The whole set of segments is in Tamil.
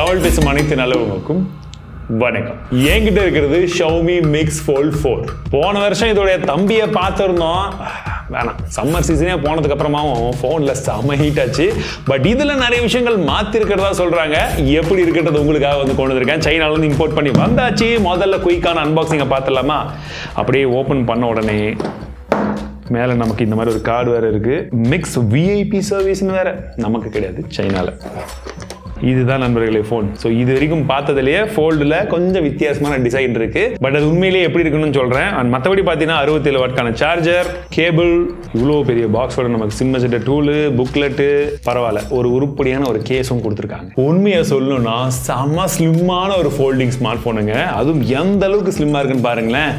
தமிழ் பேசும் அனைத்து நல்லவங்களுக்கும் வணக்கம். என்கிட்ட இருக்கிறது Xiaomi Mix Fold 4. போன வருஷம் இதோடைய தம்பியை பார்த்துருந்தோம். வேணாம், சம்மர் சீசனே போனதுக்கு அப்புறமாவும் ஃபோனில் செம்ம ஹீட் ஆச்சு. பட் இதில் நிறைய விஷயங்கள் மாற்றிருக்கிறதா சொல்கிறாங்க. எப்படி இருக்கிறது உங்களுக்காக வந்து கொண்டு வந்திருக்கேன். சைனாலேருந்து இம்போர்ட் பண்ணி வந்தாச்சு. முதல்ல குயிக்கான அன்பாக்சிங்கை பார்த்துடலாமா? அப்படியே ஓப்பன் பண்ண உடனே மேலே நமக்கு இந்த மாதிரி ஒரு கார்டு வேறு இருக்குது. மிக்ஸ் விஐபி சர்வீஸ்னு வேறு, நமக்கு கிடையாது, சைனாவில். இதுதான் நண்பர்களே ஃபோன். ஸோ இது வரைக்கும் பார்த்ததுலேயே ஃபோல்டில் கொஞ்சம் வித்தியாசமான டிசைன் இருக்குது. பட் அது உண்மையிலேயே எப்படி இருக்குன்னு சொல்கிறேன். அண்ட் மற்றபடி பார்த்தீங்கன்னா 67 வாட்கான சார்ஜர், கேபிள், இவ்வளோ பெரிய பாக்ஸோட நமக்கு சிம் அட்ஜஸ்டர் டூலு, புக்லெட்டு, பரவாயில்ல, ஒரு உருப்படியான ஒரு கேஸும் கொடுத்துருக்காங்க. உண்மையை சொல்லணும்னா செம்ம ஸ்லிம்மான ஒரு ஃபோல்டிங் ஸ்மார்ட் ஃபோனுங்க. அதுவும் எந்த அளவுக்கு ஸ்லிம்மாக இருக்குன்னு பாருங்களேன்.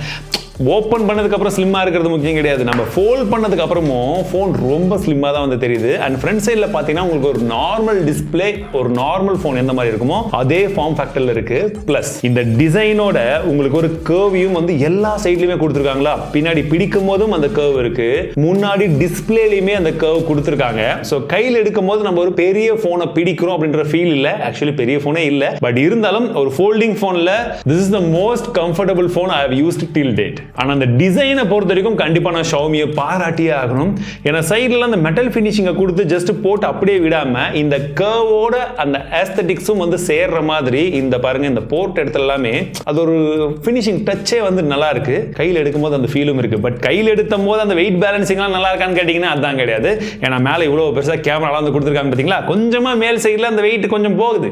ஓப்பன் பண்ணதுக்கு அப்புறம் ஸ்லிம்மாக இருக்கிறது முக்கியம் கிடையாது, நம்ம ஃபோல்ட் பண்ணதுக்கு அப்புறமும் ஃபோன் ரொம்ப ஸ்லிம்மாக தான் வந்து தெரியுது. அண்ட் ஃப்ரண்ட் சைடில் பார்த்தீங்கன்னா உங்களுக்கு ஒரு நார்மல் டிஸ்பிளே, ஒரு நார்மல் ஃபோன் எந்த மாதிரி இருக்குமோ அதே ஃபார்ம் ஃபேக்டரில் இருக்கு. ப்ளஸ் இந்த டிசைனோட உங்களுக்கு ஒரு கர்வையும் வந்து எல்லா சைட்லையுமே கொடுத்துருக்காங்களா. பின்னாடி பிடிக்கும் போதும் அந்த கர்வ் இருக்கு, முன்னாடி டிஸ்பிளேலையுமே அந்த கர்வ் கொடுத்துருக்காங்க. ஸோ கையில் எடுக்கும் போது நம்ம ஒரு பெரிய ஃபோனை பிடிக்கிறோம் அப்படின்ற ஃபீல் இல்லை. ஆக்சுவலி பெரிய ஃபோனே இல்லை, பட் இருந்தாலும் ஒரு ஃபோல்டிங் ஃபோனில் this is the most comfortable phone I have used till date. ஆனால் அந்த டிசைனை பொறுத்த வரைக்கும் கண்டிப்பாக நான் ஷாமியை பாராட்டியே ஆகணும். ஏன்னா சைடில் அந்த மெட்டல் ஃபினிஷிங்கை கொடுத்து ஜஸ்ட் போட்டு அப்படியே விடாமல் இந்த கர்வோட அந்த ஆஸ்தட்டிக்ஸும் வந்து சேர்ற மாதிரி இந்த பாருங்க, இந்த போர்ட் இடத்துல எல்லாமே அது ஒரு ஃபினிஷிங் டச்சே வந்து நல்லா இருக்கு. கையில் எடுக்கும்போது அந்த ஃபீலும் இருக்கு. பட் கையில் எடுத்தும் போது அந்த வெயிட் பேலன்சிங்லாம் நல்லா இருக்கான்னு கேட்டிங்கன்னா அதுதான் கிடையாது. ஏன்னா மேலே இவ்வளோ பெருசாக கேமராலாம் வந்து கொடுத்துருக்காங்க பார்த்தீங்களா. கொஞ்சமாக மேல் சைடில் அந்த வெயிட் கொஞ்சம் போகுது.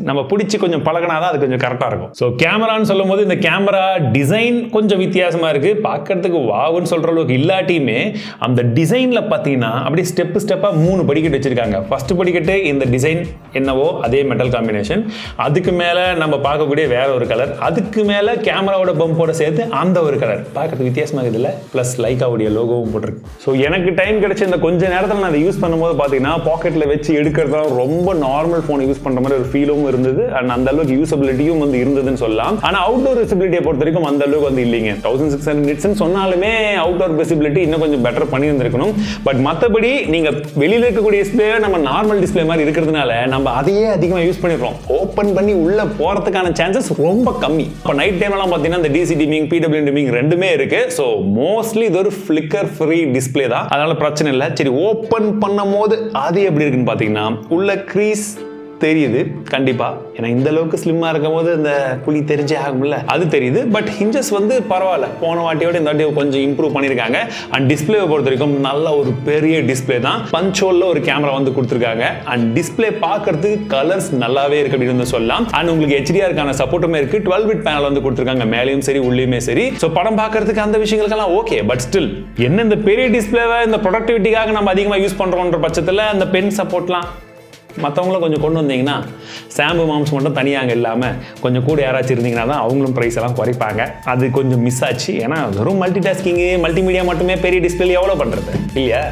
நம்ம பிடிச்சி கொஞ்சம் பழகினாதான் அது கொஞ்சம் கரெக்டாக இருக்கும். ஸோ கேமரான்னு சொல்லும் போது இந்த கேமரா டிசைன் கொஞ்சம் வித்தியாசமாக இருக்கு. பார்க்கறதுக்கு வாவுன்னு சொல்ற அளவுக்கு இல்லாட்டியுமே அந்த டிசைன்ல பார்த்தீங்கன்னா அப்படியே ஸ்டெப்பாக 3 படிக்கட்டு வச்சிருக்காங்க. ஃபர்ஸ்ட் படிக்கட்டு இந்த டிசைன் என்னவோ அதே மெட்டல் காம்பினேஷன், அதுக்கு மேலே நம்ம பார்க்கக்கூடிய வேற ஒரு கலர், அதுக்கு மேலே கேமராவோட பம்போட சேர்த்து அந்த ஒரு கலர் பார்க்கறதுக்கு வித்தியாசமாக இருக்குதுல்ல. ப்ளஸ் லைக்காவுடைய லோகோவும் போட்டிருக்கு. ஸோ எனக்கு டைம் கிடைச்ச இந்த கொஞ்ச நேரத்தில் நான் அதை யூஸ் பண்ணும்போது பார்த்தீங்கன்னா பாக்கெட்டில் வச்சு எடுக்கிறதா ரொம்ப நார்மல் ஃபோன் யூஸ் பண்ணுற மாதிரி ஒரு ஃபீலும் இருந்தது. அண்ட் அந்த அளவுக்கு யூசபிலிட்டியும் வந்து இருந்ததுன்னு சொல்லலாம். ஆனால் அவுட்டோர் விசிபிலிட்டியை பொறுத்த வரைக்கும் அந்த அளவுக்கு வந்து இல்லைங்க. 1600 நிட்ஸ்ன்னு சொன்னாலுமே அவுட்டோர் விசிபிலிட்டி இன்னும் கொஞ்சம் பெட்டர் பண்ணியிருந்திருக்கணும். பட் மற்றபடி நீங்கள் வெளியில் இருக்கக்கூடிய டிஸ்பிளே நம்ம நார்மல் டிஸ்பிளே மாதிரி இருக்கிறதுனால நம்ம அதையே அதிகமாக யூஸ் பண்ணிடுறோம். ஓப்பன் பண்ணி உள்ள போகிறதுக்கான சான்சஸ் ரொம்ப கம்மி. இப்போ நைட் டைம்லாம் பார்த்தீங்கன்னா இந்த டிசி டிமிங், பிடபிள்யூ டிமிங் ரெண்டுமே இருக்கு. ஸோ மோஸ்ட்லி இது ஒரு ஃபிளிக்கர் ஃப்ரீ டிஸ்பிளே தான், அதனால பிரச்சனை இல்லை. சரி, ஓப்பன் பண்ணும் போது அது எப்படி இருக்குன்னு பார்த்தீங்கன்னா உள்ள க்ரீஸ் தெரியுது கண்டிப்பா. ஏன்னா இந்த அளவுக்கு ஸ்லிம்மா இருக்கும் போது இந்த புளி தெரிஞ்சே ஆகும்ல, அது தெரியுது. பட் ஹிஞ்சஸ் வந்து பரவாயில்ல, போன வாட்டியோட இந்த வாட்டி கொஞ்சம் இம்ப்ரூவ் பண்ணியிருக்காங்க. அண்ட் டிஸ்பிளேவை பொறுத்த வரைக்கும் நல்ல ஒரு பெரிய டிஸ்பிளே தான். பஞ்சோல்ல ஒரு கேமரா வந்து கொடுத்துருக்காங்க. அண்ட் டிஸ்பிளே பார்க்கறதுக்கு கலர்ஸ் நல்லாவே இருக்கு அப்படின்னு சொல்லலாம். அண்ட் உங்களுக்கு HDR-க்கான சப்போர்ட்டுமே இருக்கு. 12-bit பேனல் வந்து கொடுத்துருக்காங்க, மேலேயும் சரி உள்ளேயுமே சரி. ஸோ படம் பார்க்கறதுக்கு அந்த விஷயங்களுக்கெல்லாம் ஓகே. பட் ஸ்டில் என்ன இந்த பெரிய டிஸ்பிளேவை இந்த ப்ரொடக்டிவிட்டிக்காக நம்ம அதிகமாக யூஸ் பண்றோம்ன்ற பட்சத்தில் அந்த பென் சப்போர்ட்லாம் மற்றவங்களும் கொஞ்சம் கொண்டு வந்தீங்கன்னா, சாம்பு மாம்ஸ் மட்டும் தனியாக இல்லாமல் கொஞ்சம் கூட யாராச்சும் இருந்தீங்கன்னா தான் அவங்களும் ப்ரைஸ் எல்லாம் குறைப்பாங்க. அது கொஞ்சம் மிஸ் ஆச்சு. ஏன்னா வெறும் மல்டி டாஸ்கிங்கு, மல்டிமீடியா மட்டுமே பெரிய டிஸ்பிளே எவ்வளோ பண்ணுறது இல்லையா?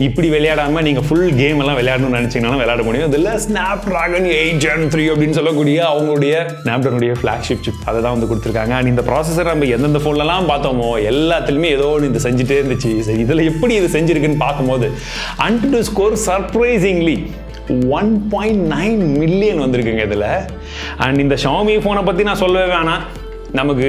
இப்படி விளையாடாம நீங்க ஃபுல் கேம் எல்லாம் விளையாடணும்னு நினைச்சீங்கன்னா விளையாட முடியும். இதில் Snapdragon 8 Gen 3 அப்படின்னு சொல்லக்கூடிய அவங்களுடைய Snapdragon flagship chip அதை தான் வந்து கொடுத்துருக்காங்க. அண்ட் இந்த ப்ராசஸர் நம்ம எந்தெந்த ஃபோன்லலாம் பார்த்தோமோ எல்லாத்துலேயுமே ஏதோ ஒன்று இது செஞ்சுட்டே இருந்துச்சு. சரி, இதில் எப்படி இது செஞ்சிருக்குன்னு பார்க்கும்போது AnTuTu ஸ்கோர் சர்ப்ரைசிங்லி 1.9 மில்லியன் வந்திருக்குங்க இதில். அண்ட் இந்த Xiaomi ஃபோனை பற்றி நான் சொல்லவே வேணாம். நமக்கு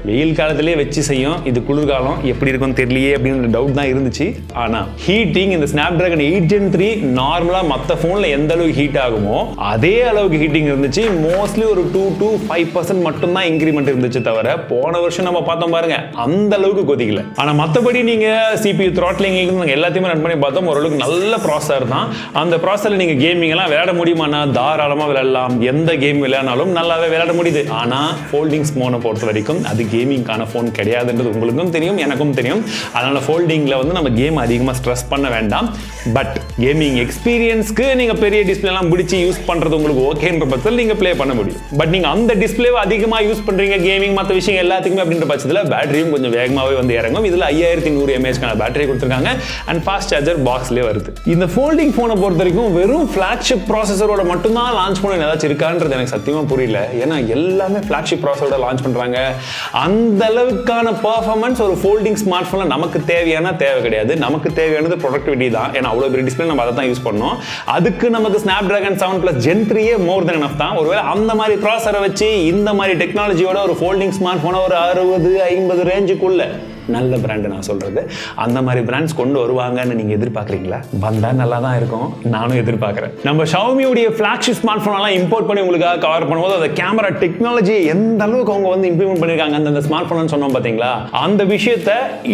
வெயில் காலத்திலே வச்சு செய்யும், இது குளிர்காலம் எப்படி இருக்கும்னு தெரியலையே அப்படின்ற டவுட் தான் இருந்துச்சு. ஆனால் ஹீட்டிங் இந்த Snapdragon 8 Gen 3 நார்மலாக மற்ற ஃபோனில் எந்த அளவுக்கு ஹீட் ஆகுமோ அதே அளவுக்கு ஹீட்டிங் இருந்துச்சு. மோஸ்ட்லி ஒரு 2 to 5% மட்டும்தான் இன்க்ரிமெண்ட் இருந்துச்சு தவிர போன வருஷம் நம்ம பார்த்தோம் பாருங்க அந்த அளவுக்கு கொதிக்கல. ஆனால் மற்றபடி நீங்கள் CPU த்ராட்லிங் எல்லாத்தையுமே ரன் பண்ணி பார்த்தோம், ஓரளவுக்கு நல்ல ப்ராசஸர் தான். அந்த ப்ராசஸரில் நீங்கள் கேமிங் எல்லாம் விளையாட முடியுமானா தாராளமாக விளையாடலாம். எந்த கேம் விளையாடினாலும் நல்லாவே விளையாட முடியுது. ஆனால் ஃபோல்டிங்ஸ் ஃபோனை பொறுத்த வரைக்கும் அது கேமிங்கான ஃபோன் கிடையாதுன்றது உங்களுக்கும் தெரியும், எனக்கும் தெரியும். அதனால ஃபோல்டிங்கில் வந்து நம்ம கேம் அதிகமாக ஸ்ட்ரெஸ் பண்ண வேண்டாம். பட் கேமிங் எக்ஸ்பீரியன்ஸ்க்கு நீங்கள் பெரிய டிஸ்பிளேலாம் பிடிச்சி யூஸ் பண்ணுறது உங்களுக்கு ஓகேன்ற பட்சத்தில் நீங்கள் ப்ளே பண்ண முடியும். பட் நீங்கள் அந்த டிஸ்பிளேவை அதிகமாக யூஸ் பண்ணுறீங்க கேமிங் மற்ற விஷயம் எல்லாத்துக்குமே அப்படின்ற பட்சத்தில் பேட்டரியும் கொஞ்சம் வேகமாகவே வந்து இறங்கும். இதில் 5100 mAh பேட்டரி கொடுத்துருக்காங்க. அண்ட் ஃபாஸ்ட் சார்ஜர் பாக்ஸ்லேயே வருது. இந்த ஃபோல்டிங் ஃபோனை பொறுத்த வரைக்கும் வெறும் ஃபிளாக்ஷிப் ப்ராசஸரோட மட்டும்தான் லான்ச் பண்ண ஏதாச்சும் இருக்கான்றது எனக்கு சத்தியமாக புரியல. ஏன்னா எல்லாமே ஃபிளாக்ஷிப் ப்ராசஸரோட லான்ச் பண்றாங்க. அந்த அளவுக்கான பெர்ஃபார்மன்ஸ் ஒரு ஃபோல்டிங் ஸ்மார்ட் போன்ல நமக்கு தேவை கிடையாது. நமக்கு தேவையானது ப்ரொடக்டிவிட்டி தான். ஏன்னா அவ்வளவு பெரிய டிஸ்பிளே நம்ம அதை தான் யூஸ் பண்ணோம். அதுக்கு நமக்கு Snapdragon 7 Plus Gen 3 மோர் தென் எனஃப் தான். ஒருவேளை அந்த மாதிரி ப்ராசஸரை வச்சு இந்த மாதிரி டெக்னாலஜியோட ஒரு ஃபோல்டிங் ஸ்மார்ட் போனை ஒரு 60-50 ரேஞ்சுக்குள்ள நல்ல பிராண்ட் நான் சொல்றது, அந்த மாதிரி பிராண்ட்ஸ் கொண்டு வருவாங்கன்னு நீங்க எதிர்பார்க்குறீங்களா? வந்தா நல்லா தான் இருக்கும், நானும் எதிர்பார்க்குறேன். நம்ம Xiaomi ஃபிளாக்ஷிப் ஸ்மார்ட் போன் எல்லாம் இம்போர்ட் பண்ணி உங்களுக்காக கவர் பண்ணும்போது அந்த கேமரா டெக்னாலஜி எந்த அளவுக்கு அவங்க வந்து இம்ப்ளிமெண்ட் பண்ணிருக்காங்க அந்த ஸ்மார்ட் போன் சொன்னோம் பாத்தீங்களா, அந்த விஷயத்த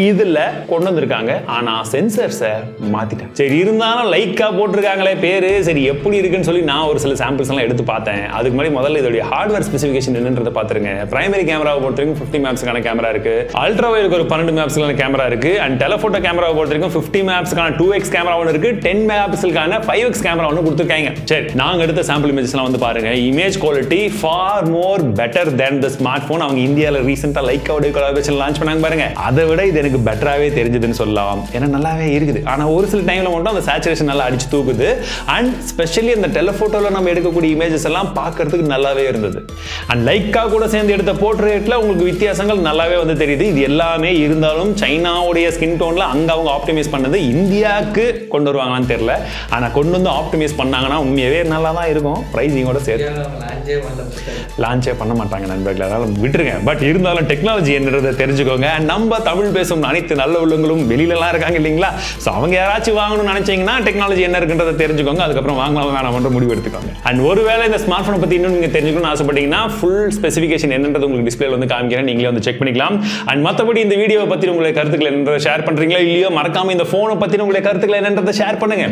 இதுல கொண்டு வந்திருக்காங்க. ஆனா சென்சர்ஸை மாத்திட்டாங்க. சரி இருந்தாலும் லைக்கா போட்டிருக்காங்களே பேரு, சரி எப்படி இருக்குன்னு சொல்லி நான் ஒரு சில சாம்பிள்ஸ் எல்லாம் எடுத்து பார்த்தேன். அதுக்கு முன்னாடி முதல்ல இதோட ஹார்ட்வேர் ஸ்பெசிஃபிகேஷன் என்னன்றதை பாத்துருங்க. பிரைமரி கேமராவை பொறுத்தவரைக்கும் 50 மேப்ஸ்க்கான கேமரா இருக்கு, அல்ட்ரா வைடுக்கு ஒரு 12 மேப்ஸ்க்கான கேமரா இருக்கு, அண்ட் டெலஃபோட்டோ கேமராவை பொறுத்தவரைக்கும் 50 மேப்ஸ்க்கான 2x கேமரா ஒன்று இருக்கு, 10 மெகாபிக்சலுக்கான 5x கேமரா ஒன்று கொடுத்துருக்காங்க. சரி, நாங்க எடுத்த சாம்பிள் இமேஜஸ்லாம் வந்து பாருங்க. Image quality for more better then the smart phone. அவங்க இந்தியாவில் ரீசெண்டா லைக்காவோட கொலாபரேஷன் லான்ச் பண்ணாங்க பாருங்க. அதை விட இது எனக்கு பெட்டராகவே தெரிஞ்சதுன்னு சொல்லலாம். ஏன்னா நல்லாவே இருக்குது. ஆனால் ஒரு சில டைம்ல மட்டும் அந்த சேச்சுரேஷன் நல்லா அடிச்சு தூக்குது. அண்ட் ஸ்பெஷலி அந்த டெலஃபோட்டோவில் நம்ம எடுக்கக்கூடிய இமேஜஸ் எல்லாம் பார்க்கறதுக்கு நல்லாவே இருந்தது. அண்ட் லைக்கா கூட சேர்ந்து எடுத்த போர்ட்ரேட்ல உங்களுக்கு வித்தியாசங்கள் நல்லாவே வந்து தெரியுது. இது எல்லாமே இருந்தாலும் சைனாவுடைய ஸ்கின் டோன்ல அங்க அவங்க ஆப்டிமைஸ் பண்ணது இந்தியாவுக்கு கொண்டு வருவாங்களான்னு தெரியல. ஆனா கொண்டு வந்து ஆப்டிமைஸ் பண்ணாங்கன்னா உண்மையாவே நல்லா தான் இருக்கும். பிரைசிங்கோட சேர்த்து லான்ச்சே பண்ண மாட்டாங்க நண்பர்களே, அதனால விட்டுருங்க. பட் இருந்தாலும் டெக்னாலஜி என்னன்றதை தெரிஞ்சுக்கோங்க. நம்ம தமிழ் பேசும் அனைத்து நல்ல உள்ளங்களும் வெளியிலலாம் இருக்காங்க இல்லைங்களா, ஸோ அவங்க யாராச்சும் வாங்கணும்னு நினைச்சீங்கன்னா டெக்னாலஜி என்ன இருக்குன்றதை தெரிஞ்சுக்கோங்க. அதுக்கப்புறம் வாங்கலாம் வேணாம் மட்டும் முடிவு எடுத்துக்கோங்க. அண்ட் ஒருவேளை இந்த ஸ்மார்ட் போனை பத்தி இன்னும் நீங்க தெரிஞ்சுக்கணும்னு ஆசைப்பட்டீங்கன்னா ஃபுல் ஸ்பெசிஃபிகேஷன் என்னன்றது உங்களுக்கு டிஸ்பிளேல வந்து காமிக்கிறேன், நீங்களே வந்து செக் பண்ணிக்கலாம். அண்ட் மற்றபடி இந்த வீடியோவை பத்தி உங்களுடைய கருத்துக்கள் என்னன்றதை ஷேர் பண்றீங்களா இல்லையோ, மறக்காம இந்த போனை பத்தி உங்களுடைய கருத்துக்கள் என்னன்றதை ஷேர் பண்ணுங்க.